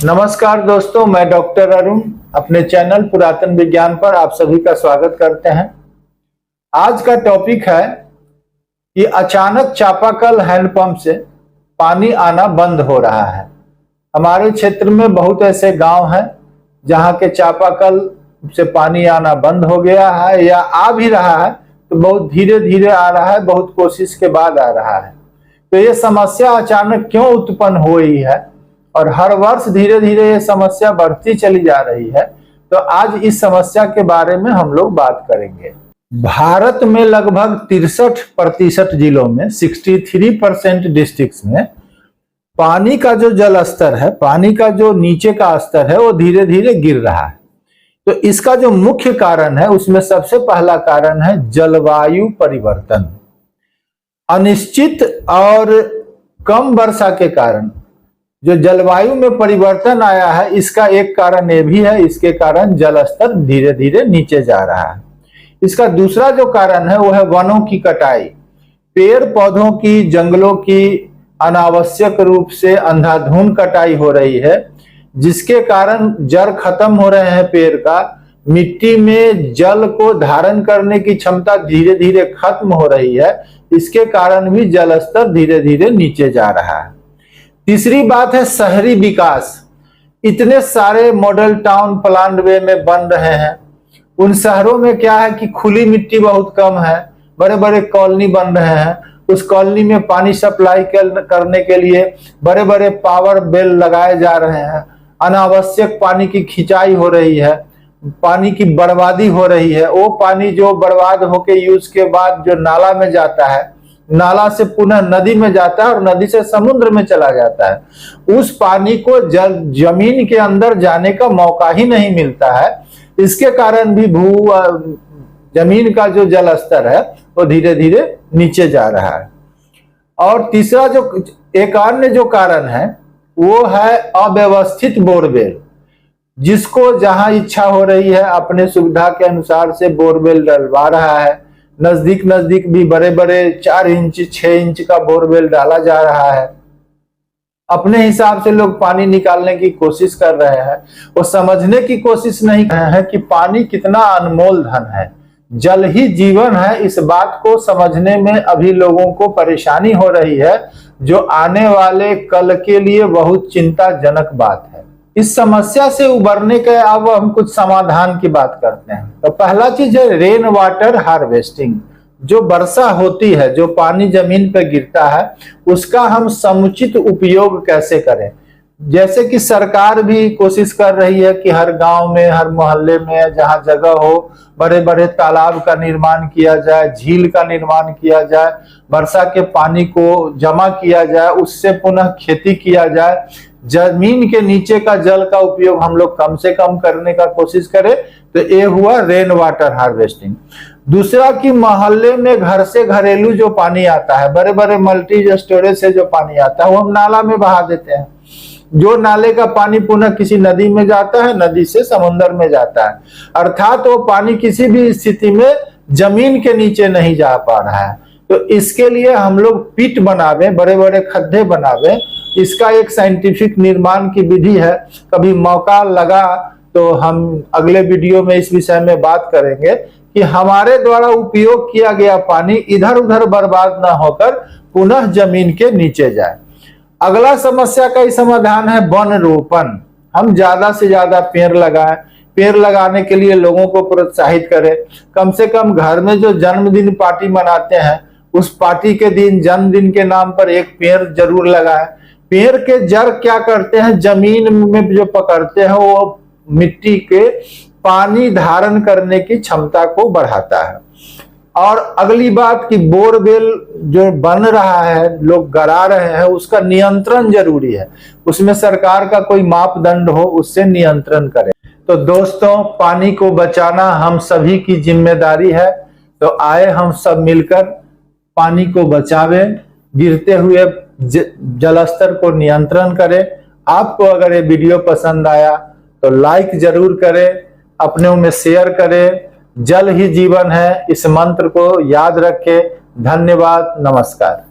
नमस्कार दोस्तों, मैं डॉक्टर अरुण अपने चैनल पुरातन विज्ञान पर आप सभी का स्वागत करते हैं। आज का टॉपिक है कि अचानक चापाकल हैंडपंप से पानी आना बंद हो रहा है। हमारे क्षेत्र में बहुत ऐसे गांव हैं जहां के चापाकल से पानी आना बंद हो गया है या आ भी रहा है तो बहुत धीरे धीरे आ रहा है, बहुत कोशिश के बाद आ रहा है। तो ये समस्या अचानक क्यों उत्पन्न हो रही है और हर वर्ष धीरे धीरे ये समस्या बढ़ती चली जा रही है, तो आज इस समस्या के बारे में हम लोग बात करेंगे। भारत में लगभग 63% जिलों में 63% डिस्ट्रिक्ट्स में पानी का जो जल स्तर है, पानी का जो नीचे का स्तर है, वो धीरे धीरे गिर रहा है। तो इसका जो मुख्य कारण है, उसमें सबसे पहला कारण है जलवायु परिवर्तन। अनिश्चित और कम वर्षा के कारण जो जलवायु में परिवर्तन आया है, इसका एक कारण ये भी है, इसके कारण जल स्तर धीरे धीरे नीचे जा रहा है। इसका दूसरा जो कारण है वो है वनों की कटाई। पेड़ पौधों की, जंगलों की अनावश्यक रूप से अंधाधुंध कटाई हो रही है, जिसके कारण जड़ खत्म हो रहे हैं पेड़ का। मिट्टी में जल को धारण करने की क्षमता धीरे धीरे खत्म हो रही है, इसके कारण भी जल स्तर धीरे धीरे नीचे जा रहा है। तीसरी बात है शहरी विकास। इतने सारे मॉडल टाउन प्लान वे में बन रहे हैं, उन शहरों में क्या है कि खुली मिट्टी बहुत कम है, बड़े बड़े कॉलोनी बन रहे हैं। उस कॉलोनी में पानी सप्लाई करने के लिए बड़े बड़े पावर बेल लगाए जा रहे हैं। अनावश्यक पानी की खिंचाई हो रही है, पानी की बर्बादी हो रही है। वो पानी जो बर्बाद होके यूज के बाद जो नाला में जाता है, नाला से पुनः नदी में जाता है और नदी से समुद्र में चला जाता है। उस पानी को जमीन के अंदर जाने का मौका ही नहीं मिलता है। इसके कारण भी जमीन का जो जल स्तर है वो धीरे धीरे नीचे जा रहा है। और तीसरा जो एक अन्य जो कारण है वो है अव्यवस्थित बोरवेल, जिसको जहां इच्छा हो रही है अपने सुविधा के अनुसार से बोरवेल डलवा रहा है। नजदीक नजदीक भी बड़े बड़े 4 इंच 6 इंच का बोरवेल डाला जा रहा है। अपने हिसाब से लोग पानी निकालने की कोशिश कर रहे हैं। वो समझने की कोशिश नहीं कर रहे हैं कि पानी कितना अनमोल धन है, जल ही जीवन है। इस बात को समझने में अभी लोगों को परेशानी हो रही है, जो आने वाले कल के लिए बहुत चिंताजनक बात है। इस समस्या से उबरने के अब हम कुछ समाधान की बात करते हैं। तो पहला चीज है रेन वाटर हार्वेस्टिंग। जो वर्षा होती है, जो पानी जमीन पर गिरता है, उसका हम समुचित उपयोग कैसे करें। जैसे कि सरकार भी कोशिश कर रही है कि हर गांव में, हर मोहल्ले में जहां जगह हो, बड़े बड़े तालाब का निर्माण किया जाए, झील का निर्माण किया जाए, वर्षा के पानी को जमा किया जाए, उससे पुनः खेती किया जाए। जमीन के नीचे का जल का उपयोग हम लोग कम से कम करने का कोशिश करें। तो ये हुआ रेन वाटर हार्वेस्टिंग। दूसरा कि मोहल्ले में घर से घरेलू जो पानी आता है, बड़े बड़े मल्टी स्टोरेज से जो पानी आता है, वो हम नाला में बहा देते हैं। जो नाले का पानी पुनः किसी नदी में जाता है, नदी से समुद्र में जाता है, अर्थात वो पानी किसी भी स्थिति में जमीन के नीचे नहीं जा पा रहा है। तो इसके लिए हम लोग पिट बनावे, बड़े बड़े खड्डे बनावे। इसका एक साइंटिफिक निर्माण की विधि है। कभी मौका लगा तो हम अगले वीडियो में इस विषय में बात करेंगे कि हमारे द्वारा उपयोग किया गया पानी इधर उधर बर्बाद ना होकर पुनः जमीन के नीचे जाए। अगला समस्या का समाधान है वन रोपण। हम ज्यादा से ज्यादा पेड़ लगाएं। पेड़ लगाने के लिए लोगों को प्रोत्साहित करें। कम से कम घर में जो जन्मदिन पार्टी मनाते हैं, उस पार्टी के दिन, जन्मदिन के नाम पर एक पेड़ जरूर लगाएं। पेड़ के जड़ क्या करते हैं, जमीन में जो पकड़ते हैं, वो मिट्टी के पानी धारण करने की क्षमता को बढ़ाता है। और अगली बात कि बोरवेल जो बन रहा है, लोग गड़ा रहे हैं, उसका नियंत्रण जरूरी है। उसमें सरकार का कोई मापदंड हो, उससे नियंत्रण करें। तो दोस्तों, पानी को बचाना हम सभी की जिम्मेदारी है। तो आए हम सब मिलकर पानी को बचावें, गिरते हुए जलस्तर को नियंत्रण करें। आपको अगर ये वीडियो पसंद आया तो लाइक जरूर करें, अपनों में शेयर करें। जल ही जीवन है, इस मंत्र को याद रखें। धन्यवाद, नमस्कार।